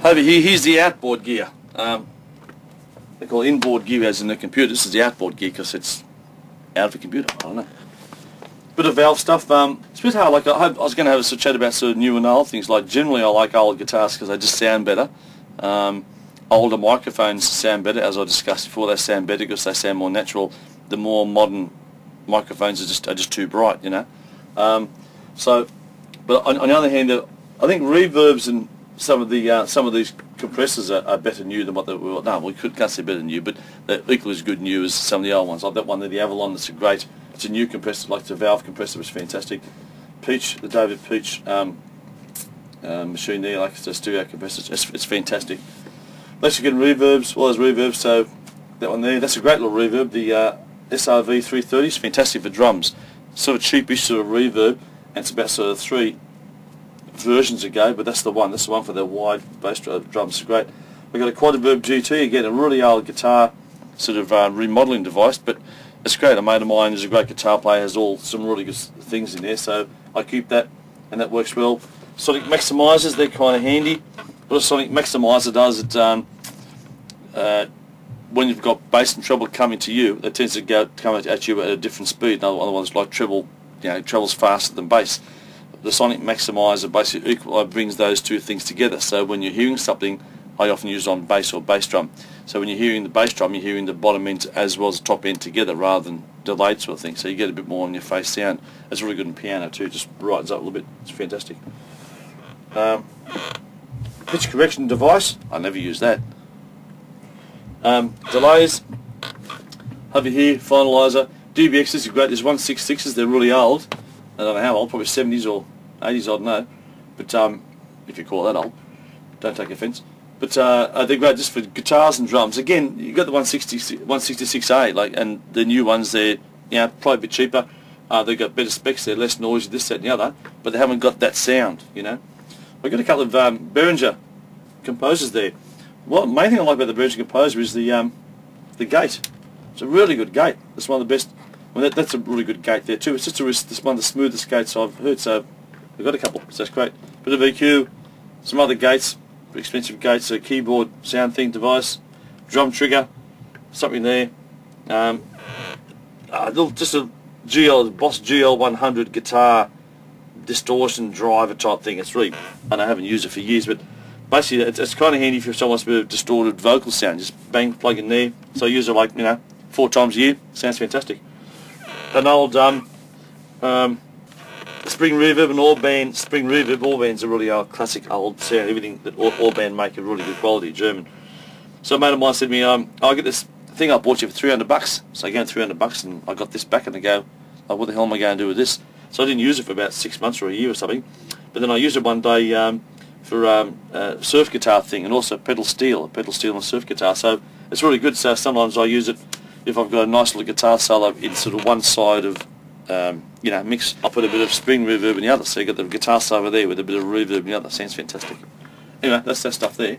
Over here, here's the outboard gear. They call it inboard gear as in the computer. This is the outboard gear because it's out of the computer. I don't know. Bit of valve stuff. It's a bit hard. Like I was going to have a chat about sort of new and old things. Like generally, I like old guitars because they just sound better. Older microphones sound better, as I discussed before. They sound better because they sound more natural. The more modern microphones are just too bright, you know. But on the other hand, I think reverbs and some of these compressors are better new than what they were. No, we can't say better new, but they're equally as good new as some of the old ones. Like that one there, the Avalon. That's a great. It's a new compressor, like the valve compressor, was fantastic. Peach, the David Peach machine there, like the stereo compressor. It's fantastic. Let's get reverbs. Well, there's reverbs. So that one there, that's a great little reverb. The SRV 330 is fantastic for drums. Sort of cheapish sort of reverb, and it's about sort of 3 versions ago, but that's the one. That's the one for the wide bass drums. It's great. We've got a Quad-Reverb GT, again a really old guitar sort of remodelling device, but it's great. A mate of mine who's a great guitar player, has some really good things in there, so I keep that, and that works well. Sonic maximisers, they're kind of handy. What a sonic maximiser does, it when you've got bass and treble coming to you, it tends to come at you at a different speed. Otherwise, like treble, travels faster than bass. The sonic maximiser basically brings those two things together. So when you're hearing something, I often use it on bass or bass drum. So when you're hearing the bass drum, you're hearing the bottom end as well as the top end together, rather than delayed sort of thing. So you get a bit more on your face sound. It's really good in piano too. Just brightens up a little bit. It's fantastic. Pitch correction device. I never use that. Delays. Over here, finalizer. DBXs are great. There's 166s. They're really old. I don't know how old. Probably 70s or 80s. I don't know. But if you call that old, don't take offence. But they're great just for guitars and drums. Again, you've got the 166A, and the new ones, they're probably a bit cheaper. They've got better specs. They're less noisy, this, that, and the other. But they haven't got that sound. We've got a couple of Behringer composers there. What main thing I like about the Behringer composer is the gate. It's a really good gate. It's one of the best. Well, that's a really good gate there too. It's just one of the smoothest gates I've heard. So we've got a couple. So that's great. Bit of EQ, some other gates, expensive gates, a keyboard sound thing device, drum trigger, something there. Just a Boss GL100 guitar distortion driver type thing. It's really, and I haven't used it for years, but basically it's kind of handy if someone wants a bit of distorted vocal sound. Just bang, plug in there. So I use it 4 times a year. Sounds fantastic. An old spring reverb and all-band. Spring reverb, all-band's a really old classic old sound. Everything that all-band make a really good quality, German. So a mate of mine said to me, I'll get this thing I bought you for $300. So I gave him $300 and I got this back, and I go, oh, what the hell am I going to do with this? So I didn't use it for about 6 months or a year or something. But then I used it one day for a surf guitar thing, and also pedal steel and surf guitar. So it's really good. So sometimes I use it if I've got a nice little guitar solo in sort of one side of mix. I'll put a bit of spring reverb in the other, so you got the guitar solo there with a bit of reverb in the other. Sounds fantastic. Anyway, that's that stuff there.